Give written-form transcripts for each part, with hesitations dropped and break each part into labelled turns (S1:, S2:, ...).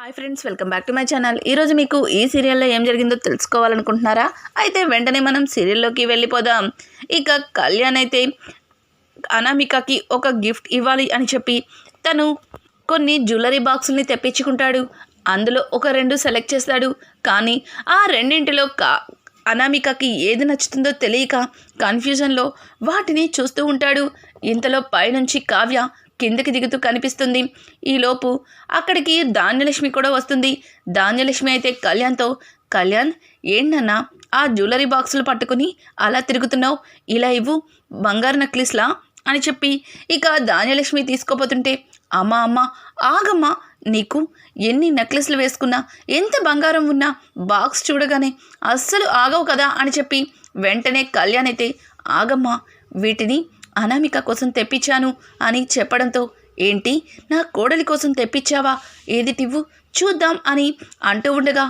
S1: Hi friends, welcome back to my channel. ఈరోజు మీకు ఈ సీరియల్లో ఏం జరిగిందో తెలుసుకోవాలనుకుంటున్నారా? అయితే వెంటనే మనం సీరియల్లోకి వెళ్ళిపోదాం. ఇక కళ్యాణ్ అయితే అనామికకి ఒక గిఫ్ట్ ఇవ్వాలి అని చెప్పి తను కొన్ని జ్యువెలరీ బాక్సుల్ని తెప్పించుకుంటాడు. అందులో ఒక 2 సెలెక్ట్ చేస్తాడు. కానీ ఆ రెండింటిలో అనామికకి ఏది నచ్చుతుందో తెలియక కన్ఫ్యూజన్లో వాటిని చూస్తూ ఉంటాడు. ఇంతలో పైనుంచి కావ్య కిందకి దిగుతూ కనిపిస్తుంది. ఈలోపు అక్కడికి ధాన్యలక్ష్మి కూడా వస్తుంది. ధాన్యలక్ష్మి అయితే కళ్యాణ్తో, కళ్యాణ్ ఏంటన్నా ఆ జ్యువెలరీ బాక్సులు పట్టుకుని అలా తిరుగుతున్నావు, ఇలా ఇవ్వు, బంగారు నెక్లెస్లా అని చెప్పి ఇక ధాన్యలక్ష్మి తీసుకోపోతుంటే, అమ్మ ఆగమ్మా, నీకు ఎన్ని నెక్లెస్లు వేసుకున్నా ఎంత బంగారం ఉన్నా బాక్స్ చూడగానే అస్సలు ఆగవు కదా అని చెప్పి వెంటనే కళ్యాణ్ అయితే, ఆగమ్మా, వీటిని అనామిక కోసం తెప్పించాను అని చెప్పడంతో, ఏంటి నా కోడలి కోసం తెప్పించావా, ఏది తివ్వు చూద్దాం అని అంటూ ఉండగా,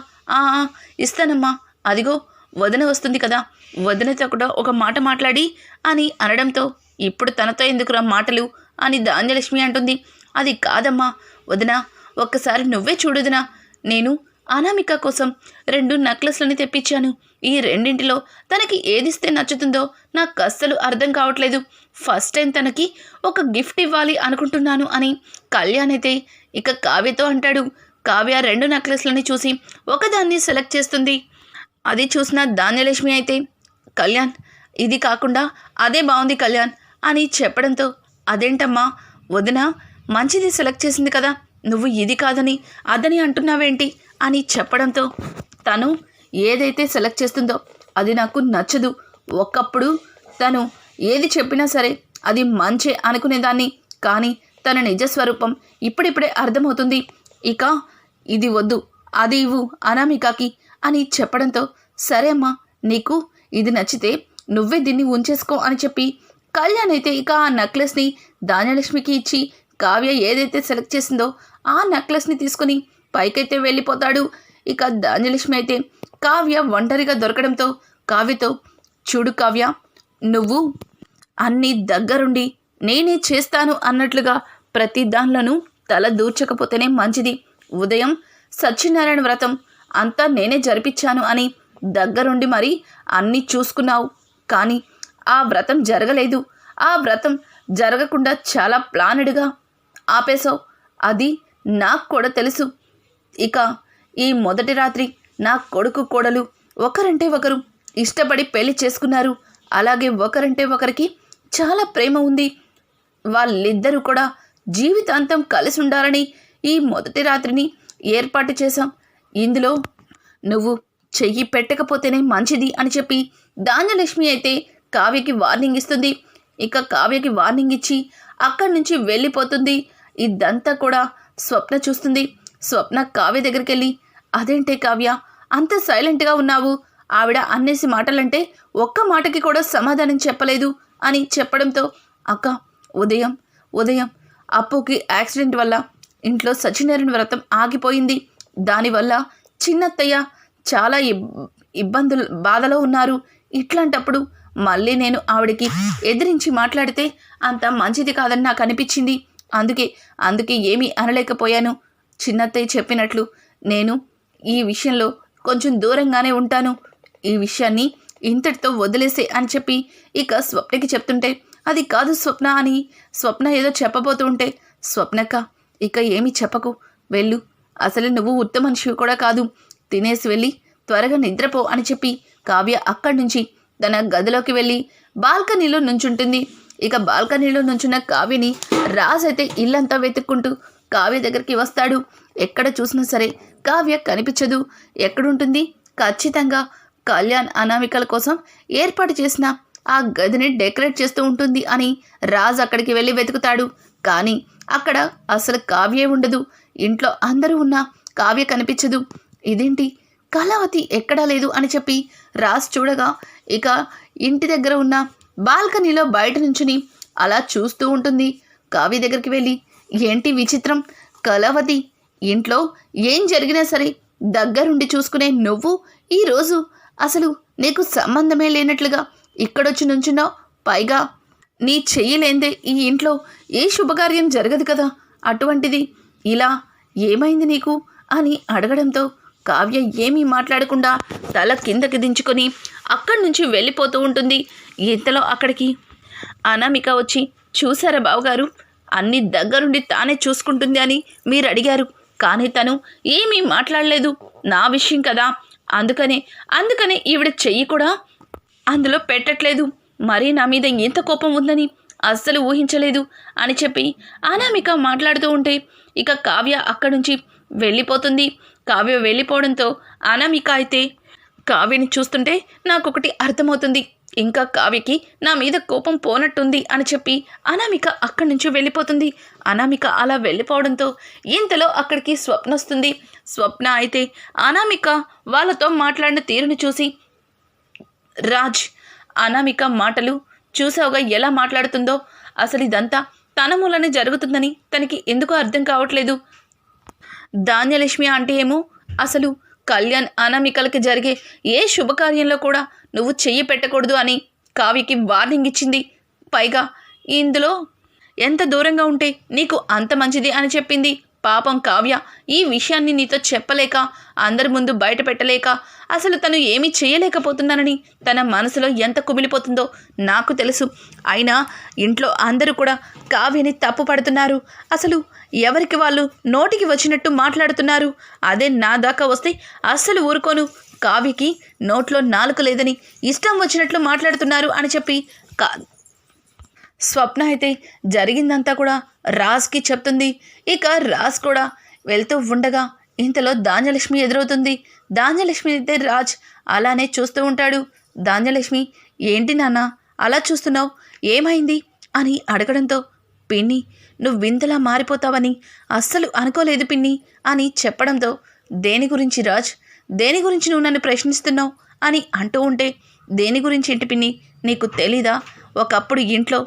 S1: ఇస్తానమ్మా, అదిగో వదిన వస్తుంది కదా, వదినతో కూడా ఒక మాట మాట్లాడి అని అనడంతో, ఇప్పుడు తనతో ఎందుకురా మాటలు అని ధాన్యలక్ష్మి అంటుంది. అది కాదమ్మా వదిన, ఒక్కసారి నువ్వే చూడుదినా, నేను అనామిక కోసం 2 నెక్లెస్లని తెప్పించాను. ఈ రెండింటిలో తనకి ఏదిస్తే నచ్చుతుందో నాకు అస్సలు అర్థం కావట్లేదు. ఫస్ట్ టైం తనకి ఒక గిఫ్ట్ ఇవ్వాలి అనుకుంటున్నాను అని కళ్యాణ్ అయితే ఇక కావ్యతో అంటాడు. కావ్య 2 నెక్లెస్లని చూసి ఒకదాన్ని సెలెక్ట్ చేస్తుంది. అది చూసిన ధాన్యలక్ష్మి అయితే, కళ్యాణ్, ఇది కాకుండా అదే బాగుంది కళ్యాణ్ అని చెప్పడంతో, అదేంటమ్మా వదిన మంచిది సెలెక్ట్ చేసింది కదా, నువ్వు ఇది కాదని అదని అంటున్నావేంటి అని చెప్పడంతో, తను ఏదైతే సెలెక్ట్ చేస్తుందో అది నాకు నచ్చదు. ఒకప్పుడు తను ఏది చెప్పినా సరే అది మంచే అనుకునేదాన్ని, కానీ తన నిజస్వరూపం ఇప్పుడిప్పుడే అర్థమవుతుంది. ఇక ఇది వద్దు, అది ఇవ్వు అనామికకి అని చెప్పడంతో, సరే అమ్మా, నీకు ఇది నచ్చితే నువ్వే దీన్ని ఉంచేసుకో అని చెప్పి కళ్యాణ్ అయితే ఇక ఆ నెక్లెస్ని ధాన్యలక్ష్మికి ఇచ్చి కావ్య ఏదైతే సెలెక్ట్ చేసిందో ఆ నెక్లెస్ని తీసుకుని పైకైతే వెళ్ళిపోతాడు. ఇక ధాన్యలక్ష్మి అయితే కావ్య ఒంటరిగా దొరకడంతో కావ్యతో, చూడు కావ్య, నువ్వు అన్నీ దగ్గరుండి నేనే చేస్తాను అన్నట్లుగా ప్రతి దానిలోనూ తల దూర్చకపోతేనే మంచిది. ఉదయం సత్యనారాయణ వ్రతం అంతా నేనే జరిపించాను అని దగ్గరుండి మరి అన్నీ చూసుకున్నావు, కానీ ఆ వ్రతం జరగలేదు. ఆ వ్రతం జరగకుండా చాలా ప్లానెడ్గా ఆపేశావు, అది నాకు కూడా తెలుసు. ఇక ఈ మొదటి రాత్రి నా కొడుకు కోడలు ఒకరంటే ఒకరు ఇష్టపడి పెళ్లి చేసుకున్నారు. అలాగే ఒకరంటే ఒకరికి చాలా ప్రేమ ఉంది. వాళ్ళిద్దరూ కూడా జీవితాంతం కలిసి ఉండాలని ఈ మొదటి రాత్రిని ఏర్పాటు చేశాం. ఇందులో నువ్వు చెయ్యి పెట్టకపోతేనే మంచిది అని చెప్పి ధాన్యలక్ష్మి అయితే కావ్యకి వార్నింగ్ ఇస్తుంది. ఇక కావ్యకి వార్నింగ్ ఇచ్చి అక్కడి నుంచి వెళ్ళిపోతుంది. ఇదంతా కూడా స్వప్న చూస్తుంది. స్వప్న కావ్య దగ్గరికి వెళ్ళి, అదేంటే కావ్య అంత సైలెంట్గా ఉన్నావు, ఆవిడ అన్నేసి మాటలంటే ఒక్క మాటకి కూడా సమాధానం చెప్పలేదు అని చెప్పడంతో, అక్క, ఉదయం అప్పుకి యాక్సిడెంట్ వల్ల ఇంట్లో సత్యనారాయణ వ్రతం ఆగిపోయింది. దానివల్ల చిన్నత్తయ్య చాలా బాధలో ఉన్నారు. ఇట్లాంటప్పుడు మళ్ళీ నేను ఆవిడకి ఎదిరించి మాట్లాడితే అంత మంచిది కాదని నాకు అనిపించింది. అందుకే ఏమీ అనలేకపోయాను. చిన్నత్తయ్య చెప్పినట్లు నేను ఈ విషయంలో కొంచెం దూరంగానే ఉంటాను. ఈ విషయాన్ని ఇంతటితో వదిలేసే అని చెప్పి ఇక స్వప్నకి చెప్తుంటే, అది కాదు స్వప్న అని స్వప్న ఏదో చెప్పబోతూ ఉంటే, స్వప్నక్క, ఇక ఏమీ చెప్పకు, వెళ్ళు, అసలు నువ్వు ఉత్తమ మనిషివి కూడా కాదు, తినేసి వెళ్ళి త్వరగా నిద్రపో అని చెప్పి కావ్య అక్కడి నుంచి తన గదిలోకి వెళ్ళి బాల్కనీలో నుంచుంటుంది. ఇక బాల్కనీలో నుంచున్న కావ్యని రాజ్ అయితే ఇల్లంతా వెతుక్కుంటూ కావ్య దగ్గరికి వస్తాడు. ఎక్కడ చూసినా సరే కావ్య కనిపించదు. ఎక్కడుంటుంది? ఖచ్చితంగా కళ్యాణ్ అనామికల కోసం ఏర్పాటు చేసిన ఆ గదిని డెకరేట్ చేస్తూ ఉంటుంది అని రాజ్ అక్కడికి వెళ్ళి వెతుకుతాడు. కానీ అక్కడ అసలు కావ్యే ఉండదు. ఇంట్లో అందరూ ఉన్నా కావ్య కనిపించదు. ఇదేంటి, కళావతి ఎక్కడా లేదు అని చెప్పి రాజ్ చూడగా ఇక ఇంటి దగ్గర ఉన్న బాల్కనీలో బయట నుంచుని అలా చూస్తూ ఉంటుంది. కావ్య దగ్గరికి వెళ్ళి, ఏంటి విచిత్రం, కళావతి, ఇంట్లో ఏం జరిగినా సరే దగ్గరుండి చూసుకునే నువ్వు ఈరోజు అసలు నీకు సంబంధమే లేనట్లుగా ఇక్కడొచ్చి నుంచున్నావు. పైగా నీ చెయ్యలేందే ఈ ఇంట్లో ఏ శుభకార్యం జరగదు కదా, అటువంటిది ఇలా ఏమైంది నీకు అని అడగడంతో కావ్య ఏమీ మాట్లాడకుండా తల కిందకి దించుకొని అక్కడి నుంచి వెళ్ళిపోతూ ఉంటుంది. ఇంతలో అక్కడికి అనామిక వచ్చి, చూసారా బావగారు, అన్ని దగ్గరుండి తానే చూసుకుంటుంది అని మీరు అడిగారు, కానీ తను ఏమీ మాట్లాడలేదు. నా విషయం కదా, అందుకనే ఈవిడ చెయ్యి కూడా అందులో పెట్టట్లేదు. మరీ నా మీద ఎంత కోపం ఉందని అస్సలు ఊహించలేదు అని చెప్పి అనామిక మాట్లాడుతూ ఉంటే ఇక కావ్య అక్కడి నుంచి వెళ్ళిపోతుంది. కావ్య వెళ్ళిపోవడంతో అనామిక అయితే, కావ్యని చూస్తుంటే నాకొకటి అర్థమవుతుంది, ఇంకా కావ్యకి నా మీద కోపం పోనట్టుంది అని చెప్పి అనామిక అక్కడి నుంచి వెళ్ళిపోతుంది. అనామిక అలా వెళ్ళిపోవడంతో ఇంతలో అక్కడికి స్వప్న వస్తుంది. స్వప్న అయితే అనామిక వాళ్ళతో మాట్లాడిన తీరుని చూసి, రాజ్, అనామిక మాటలు చూసావుగా ఎలా మాట్లాడుతుందో, అసలు ఇదంతా తన మూలనే జరుగుతుందని తనకి ఎందుకో అర్థం కావట్లేదు. ధాన్యలక్ష్మి అంటే ఏమో అసలు కళ్యాణ్ అనామికలకి జరిగే ఏ శుభకార్యంలో కూడా నువ్వు చెయ్యి పెట్టకూడదు అని కావ్యకి వార్నింగ్ ఇచ్చింది. పైగా ఇందులో ఎంత దూరంగా ఉంటే నీకు అంత మంచిది అని చెప్పింది. పాపం కావ్య ఈ విషయాన్ని నీతో చెప్పలేక, అందరి ముందు బయట పెట్టలేక, అసలు తను ఏమీ చేయలేకపోతున్నానని తన మనసులో ఎంత కుమిలిపోతుందో నాకు తెలుసు. అయినా ఇంట్లో అందరూ కూడా కావ్యని తప్పు పడుతున్నారు. అసలు ఎవరికి వాళ్ళు నోటికి వచ్చినట్టు మాట్లాడుతున్నారు. అదే నా దాకా వస్తే అస్సలు ఊరుకోను. కావ్యకి నోట్లో నాలుక లేదని ఇష్టం వచ్చినట్లు మాట్లాడుతున్నారు అని చెప్పి స్వప్న అయితే జరిగిందంతా కూడా రాజ్కి చెప్తుంది. ఇక రాజ్ కూడా వెళ్తూ ఉండగా ఇంతలో ధాన్యలక్ష్మి ఎదురవుతుంది. ధాన్యలక్ష్మి అయితే రాజ్ అలానే చూస్తూ ఉంటాడు. ధాన్యలక్ష్మి, ఏంటి నాన్న అలా చూస్తున్నావు, ఏమైంది అని అడగడంతో, పిన్ని, నువ్వు వింతలా మారిపోతావని అస్సలు అనుకోలేదు పిన్ని అని చెప్పడంతో, దేని గురించి రాజ్, దేని గురించి నువ్వు నన్ను ప్రశ్నిస్తున్నావు అని అంటూ ఉంటే, దేని గురించి ఏంటి పిన్ని, నీకు తెలీదా, ఒకప్పుడు ఇంట్లో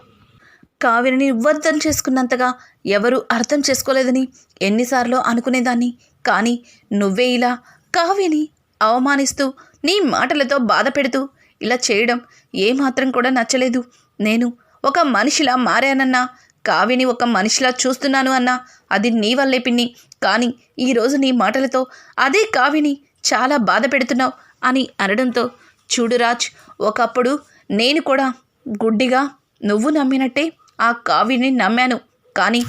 S1: కావ్యని అర్థం చేసుకున్నంతగా ఎవరూ అర్థం చేసుకోలేదని ఎన్నిసార్లు అనుకునేదాన్ని. కానీ నువ్వే ఇలా కావ్యని అవమానిస్తూ నీ మాటలతో బాధ పెడుతూ ఇలా చేయడం ఏమాత్రం కూడా నచ్చలేదు. నేను ఒక మనిషిలా మారానన్నా, కావ్యని ఒక మనిషిలా చూస్తున్నాను అన్నా అది నీ వల్లే పిన్ని. కానీ ఈరోజు నీ మాటలతో అదే కావ్యని చాలా బాధ పెడుతున్నావు అని అనడంతో, చూడు రాజ్, ఒకప్పుడు నేను కూడా గుడ్డిగా నువ్వు నమ్మినట్టే ఆ కావ్యని నమ్మాను. కానీ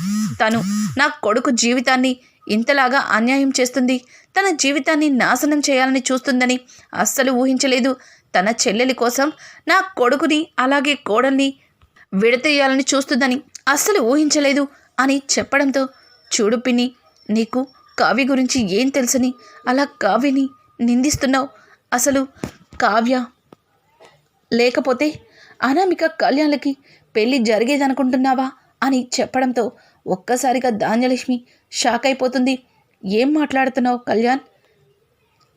S1: తను నా కొడుకు జీవితాన్ని ఇంతలాగా అన్యాయం చేస్తుంది, తన జీవితాన్ని నాశనం చేయాలని చూస్తుందని అస్సలు ఊహించలేదు. తన చెల్లెలి కోసం నా కొడుకుని అలాగే కోడల్ని విడతీయాలని చూస్తుందని అస్సలు ఊహించలేదు అని చెప్పడంతో, చూడు పిన్ని, నీకు కావ్య గురించి ఏం తెలుసని అలా కావ్యని నిందిస్తున్నావు. అసలు కావ్య లేకపోతే అనామిక కళ్యాణ్లకి పెళ్ళి జరిగేదనుకుంటున్నావా అని చెప్పడంతో ఒక్కసారిగా ధాన్యలక్ష్మి షాక్ అయిపోతుంది. ఏం మాట్లాడుతున్నావు కళ్యాణ్,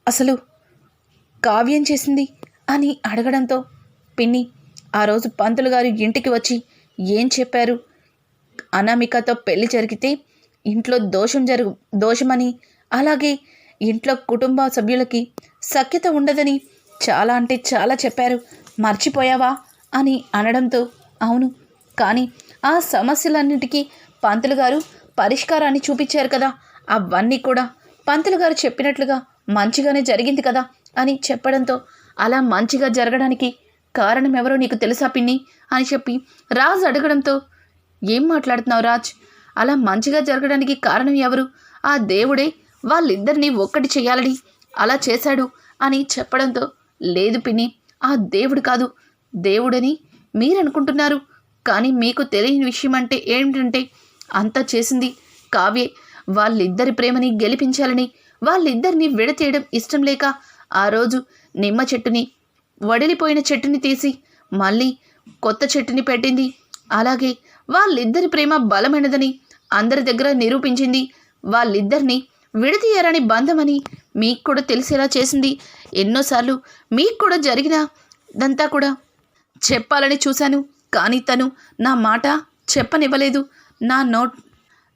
S1: అసలు కావ్యం చేసింది అని అడగడంతో, పిన్ని, ఆ రోజు పంతులు గారు ఇంటికి వచ్చి ఏం చెప్పారు, అనామికతో పెళ్లి జరిగితే ఇంట్లో దోషమని, అలాగే ఇంట్లో కుటుంబ సభ్యులకి సఖ్యత ఉండదని చాలా అంటే చాలా చెప్పారు, మర్చిపోయావా అని అనడంతో, అవును, కానీ ఆ సమస్యలన్నిటికీ పంతులు గారు పరిష్కారాన్ని చూపించారు కదా, అవన్నీ కూడా పంతులు గారు చెప్పినట్లుగా మంచిగానే జరిగింది కదా అని చెప్పడంతో, అలా మంచిగా జరగడానికి కారణం ఎవరో నీకు తెలుసా పిన్ని అని చెప్పి రాజ్ అడగడంతో, ఏం మాట్లాడుతున్నావు రాజ్, అలా మంచిగా జరగడానికి కారణం ఎవరు, ఆ దేవుడే వాళ్ళిద్దరినీ ఒక్కటి చేయాలని అలా చేశాడు అని చెప్పడంతో, లేదు పిన్ని, ఆ దేవుడు కాదు, దేవుడని మీరు అనుకుంటున్నారు, కానీ మీకు తెలియని విషయం అంటే ఏంటంటే అంతా చేసింది కావ్యే. వాళ్ళిద్దరి ప్రేమని గెలిపించాలని, వాళ్ళిద్దరిని విడతీయడం ఇష్టం లేక ఆ రోజు నిమ్మ చెట్టుని, వడిలిపోయిన చెట్టుని తీసి మళ్ళీ కొత్త చెట్టుని పెట్టింది. అలాగే వాళ్ళిద్దరి ప్రేమ బలమైనదని అందరి దగ్గర నిరూపించింది. వాళ్ళిద్దరిని విడతీయాలని బంధమని మీకు కూడా తెలిసేలా చేసింది. ఎన్నోసార్లు మీకు కూడా జరిగినదంతా కూడా చెప్పాలని చూశాను, కానీ తను నా మాట చెప్పనివ్వలేదు.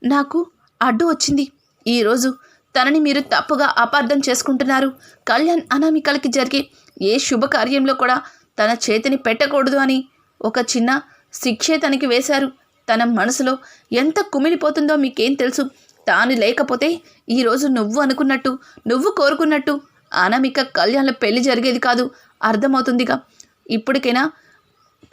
S1: నాకు అడ్డు వచ్చింది. ఈరోజు తనని మీరు తప్పుగా అపార్థం చేసుకుంటున్నారు. కళ్యాణ్ అనామికలకి జరిగే ఏ శుభకార్యంలో కూడా తన చేతిని పెట్టకూడదు అని ఒక చిన్న శిక్షే తనకి వేశారు. తన మనసులో ఎంత కుమిలిపోతుందో మీకేం తెలుసు. తాను లేకపోతే ఈరోజు నువ్వు అనుకున్నట్టు నువ్వు కోరుకున్నట్టు అనామిక కళ్యాణ్ల పెళ్లి జరిగేది కాదు. అర్థమవుతుందిగా. ఇప్పటికైనా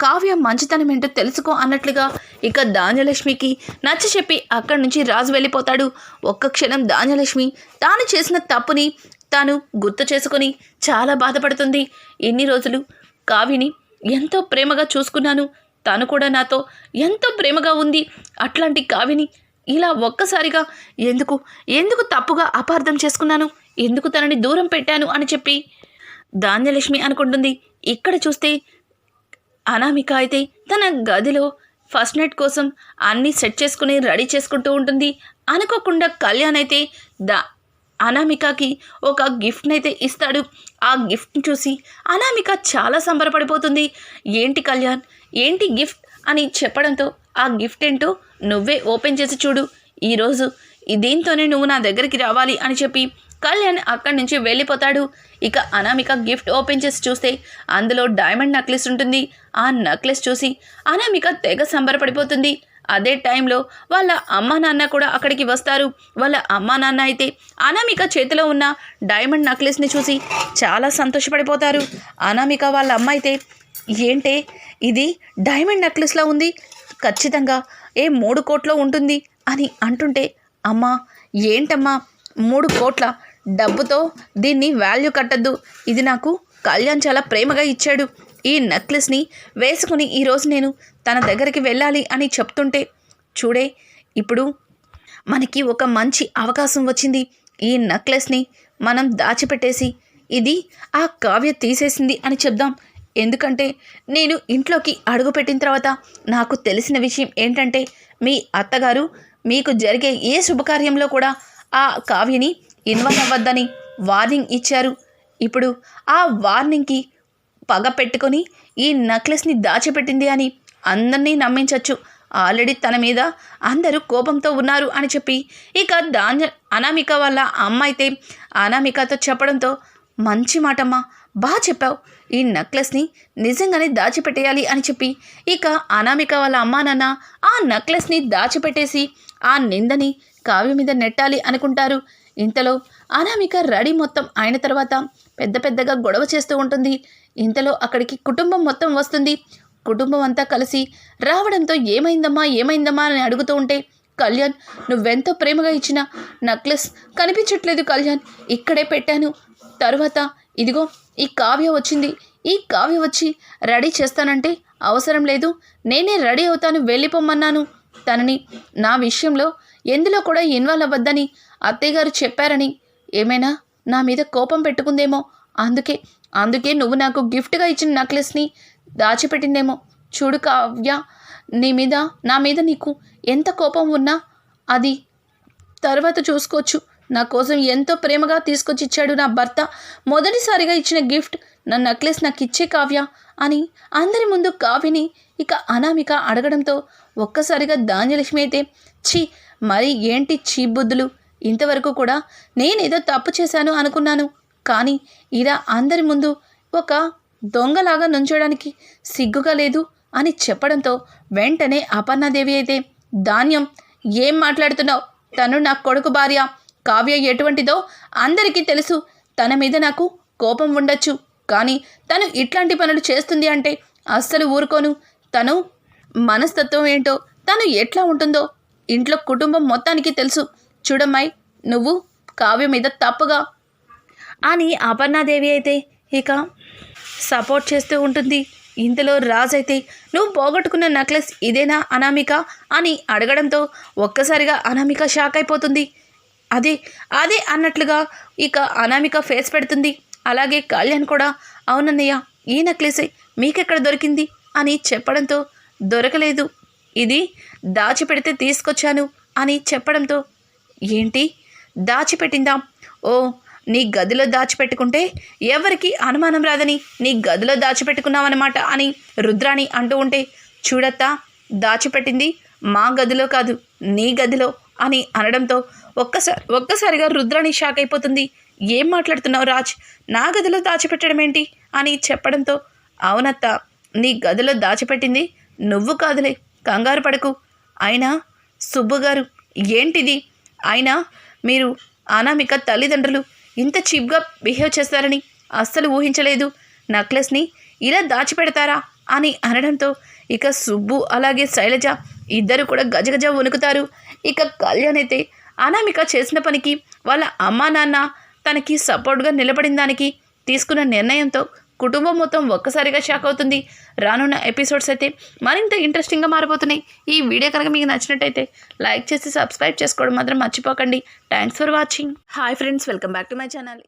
S1: కావ్య మంచితనం ఏంటో తెలుసుకో అన్నట్లుగా ఇక ధాన్యలక్ష్మికి నచ్చ చెప్పి అక్కడి నుంచి రాజు వెళ్ళిపోతాడు. ఒక్క క్షణం ధాన్యలక్ష్మి తాను చేసిన తప్పుని తాను గుర్తు చేసుకొని చాలా బాధపడుతుంది. ఎన్ని రోజులు కావ్యని ఎంతో ప్రేమగా చూసుకున్నాను, తను కూడా నాతో ఎంతో ప్రేమగా ఉంది. అట్లాంటి కావ్యని ఇలా ఒక్కసారిగా ఎందుకు తప్పుగా అపార్థం చేసుకున్నాను, ఎందుకు తనని దూరం పెట్టాను అని చెప్పి ధాన్యలక్ష్మి అనుకుంటుంది. ఇక్కడ చూస్తే అనామిక అయితే తన గదిలో ఫస్ట్ నైట్ కోసం అన్నీ సెట్ చేసుకుని రెడీ చేసుకుంటూ ఉంటుంది. అనుకోకుండా కళ్యాణ్ అయితే అనామికకి ఒక గిఫ్ట్ని అయితే ఇస్తాడు. ఆ గిఫ్ట్ని చూసి అనామిక చాలా సంబరపడిపోతుంది. ఏంటి కళ్యాణ్, ఏంటి గిఫ్ట్ అని చెప్పడంతో ఆ గిఫ్ట్ ఏంటో నువ్వే ఓపెన్ చేసి చూడు, ఈరోజు దీంతోనే నువ్వు నా దగ్గరికి రావాలి అని చెప్పి కళ్యాణ్ అక్కడి నుంచి వెళ్ళిపోతాడు. ఇక అనామిక గిఫ్ట్ ఓపెన్ చేసి చూస్తే అందులో డైమండ్ నెక్లెస్ ఉంటుంది. ఆ నెక్లెస్ చూసి అనామిక తెగ సంబరపడిపోతుంది. అదే టైంలో వాళ్ళ అమ్మా నాన్న కూడా అక్కడికి వస్తారు. వాళ్ళ అమ్మా నాన్న అయితే అనామిక చేతిలో ఉన్న డైమండ్ నెక్లెస్ని చూసి చాలా సంతోషపడిపోతారు. అనామిక వాళ్ళ అమ్మ అయితే ఏంటే ఇది డైమండ్ నెక్లెస్లా ఉంది, ఖచ్చితంగా 3 కోట్లో ఉంటుంది అని అంటుంటే, అమ్మా ఏంటమ్మా 3 కోట్ల డబ్బుతో దీన్ని వాల్యూ కట్టద్దు, ఇది నాకు కళ్యాణ్ చాలా ప్రేమగా ఇచ్చాడు, ఈ నెక్లెస్ని వేసుకుని ఈరోజు నేను తన దగ్గరికి వెళ్ళాలి అని చెప్తుంటే, చూడే ఇప్పుడు మనకి ఒక మంచి అవకాశం వచ్చింది, ఈ నెక్లెస్ని మనం దాచిపెట్టేసి ఇది ఆ కావ్య తీసేసింది అని చెప్దాం. ఎందుకంటే నేను ఇంట్లోకి అడుగుపెట్టిన తర్వాత నాకు తెలిసిన విషయం ఏంటంటే మీ అత్తగారు మీకు జరిగే ఏ శుభకార్యంలో కూడా ఆ కావ్యని ఇన్వాల్వ్ అవ్వద్దని వార్నింగ్ ఇచ్చారు. ఇప్పుడు ఆ వార్నింగ్కి పగ పెట్టుకొని ఈ నెక్లెస్ని దాచిపెట్టింది అని అందరినీ నమ్మించవచ్చు. ఆల్రెడీ తన మీద అందరూ కోపంతో ఉన్నారు అని చెప్పి ఇక అనామిక వాళ్ళ అమ్మ అయితే అనామికతో చెప్పడంతో, మంచి మాటమ్మా, బాగా చెప్పావు, ఈ నెక్లెస్ని నిజంగానే దాచిపెట్టేయాలి అని చెప్పి ఇక అనామిక వాళ్ళ అమ్మా నాన్న ఆ నెక్లెస్ని దాచిపెట్టేసి ఆ నిందని కావ్య మీద నెట్టాలి అనుకుంటారు. ఇంతలో అనామిక రెడీ మొత్తం అయిన తర్వాత పెద్దగా గొడవ చేస్తూ ఉంటుంది. ఇంతలో అక్కడికి కుటుంబం మొత్తం వస్తుంది. కుటుంబం అంతా కలిసి రావడంతో ఏమైందమ్మా అని అడుగుతూ ఉంటే, కళ్యాణ్ నువ్వెంతో ప్రేమగా ఇచ్చిన నెక్లెస్ కనిపించట్లేదు కళ్యాణ్, ఇక్కడే పెట్టాను, తరువాత ఇదిగో ఈ కావ్య వచ్చింది, ఈ కావ్య వచ్చి రెడీ చేస్తానంటే అవసరం లేదు, నేనే రెడీ అవుతాను, వెళ్ళిపోమన్నాను, తనని నా విషయంలో ఎందులో కూడా ఇన్వాల్వ్ అవ్వద్దని అత్తయ్య గారు చెప్పారని ఏమైనా నా మీద కోపం పెట్టుకుందేమో, అందుకే నువ్వు నాకు గిఫ్ట్గా ఇచ్చిన నెక్లెస్ని దాచిపెట్టిందేమో. చూడు కావ్య, నా మీద నీకు ఎంత కోపం ఉన్నా అది తర్వాత చూసుకోవచ్చు. నా కోసం ఎంతో ప్రేమగా తీసుకొచ్చి ఇచ్చాడు నా భర్త, మొదటిసారిగా ఇచ్చిన గిఫ్ట్ నా నెక్లెస్ నాకు ఇచ్చే కావ్య అని అందరి ముందు కావ్యని ఇక అనామిక అడగడంతో ఒక్కసారిగా ధాన్యలక్ష్మి అయితే, మరి ఏంటి బుద్ధులు, ఇంతవరకు కూడా నేనేదో తప్పు చేశాను అనుకున్నాను, కానీ ఇలా అందరి ముందు ఒక దొంగలాగా నుంచోడానికి సిగ్గుగా లేదు అని చెప్పడంతో వెంటనే అపర్ణాదేవి అయితే, ధాన్యం ఏం మాట్లాడుతున్నావు, తను నా కొడుకు భార్య, కావ్య ఎటువంటిదో అందరికీ తెలుసు, తన మీద నాకు కోపం ఉండొచ్చు, కానీ తను ఇట్లాంటి పనులు చేస్తుంది అంటే అస్సలు ఊరుకోను, తను మనస్తత్వం ఏంటో, తను ఎట్లా ఉంటుందో ఇంట్లో కుటుంబం మొత్తానికి తెలుసు, చూడమ్మాయి నువ్వు కావ్య మీద తప్పుగా అని అపర్ణాదేవి అయితే ఇక సపోర్ట్ చేస్తూ ఉంటుంది. ఇంతలో రాజ్ అయితే, నువ్వు పోగొట్టుకున్న నెక్లెస్ ఇదేనా అనామిక అని అడగడంతో ఒక్కసారిగా అనామిక షాక్ అయిపోతుంది. అదే అన్నట్లుగా ఇక అనామిక ఫేస్ పెడుతుంది. అలాగే కళ్యాణ్ కూడా, అవునన్నయ్య ఈ నెక్లెసే మీకెక్కడ దొరికింది అని చెప్పడంతో, దొరకలేదు, ఇది దాచిపెడితే తీసుకొచ్చాను అని చెప్పడంతో, ఏంటి దాచిపెట్టిందా, ఓ నీ గదిలో దాచిపెట్టుకుంటే ఎవరికి అనుమానం రాదని నీ గదిలో దాచిపెట్టుకున్నావన్నమాట అని రుద్రాణి అంటూ ఉంటే, చూడత్తా దాచిపెట్టింది మా గదిలో కాదు నీ గదిలో అని అనడంతో ఒక్కసారిగా రుద్రాణి షాక్ అయిపోతుంది. ఏం మాట్లాడుతున్నావు రాజ్, నా గదిలో దాచిపెట్టడం ఏంటి అని చెప్పడంతో, అవునత్త నీ గదిలో దాచిపెట్టింది నువ్వు కాదులే, కంగారు పడకు, అయినా సుబ్బుగారు ఏంటిది, అయినా మీరు అనామిక తల్లిదండ్రులు ఇంత చీప్గా బిహేవ్ చేస్తారని అస్సలు ఊహించలేదు. నెక్లెస్ని ఇలా దాచిపెడతారా అని అనడంతో ఇక సుబ్బు అలాగే శైలజ ఇద్దరు కూడా గజగజ వణుకుతారు. ఇక కళ్యాణ్ అయితే అనామిక చేసిన పనికి వాళ్ళ అమ్మా నాన్న తనకి సపోర్ట్గా నిలబడిన దానికి తీసుకున్న నిర్ణయంతో కుటుంబం మొత్తం ఒక్కసారిగా షాక్ అవుతుంది. రానున్న ఎపిసోడ్స్ అయితే మరింత ఇంట్రెస్టింగ్గా మారిపోతున్నాయి. ఈ వీడియో కనుక మీకు నచ్చినట్టయితే లైక్ చేసి సబ్స్క్రైబ్ చేసుకోవడం మాత్రం మర్చిపోకండి. Thanks for watching. Hi friends, welcome back to my channel.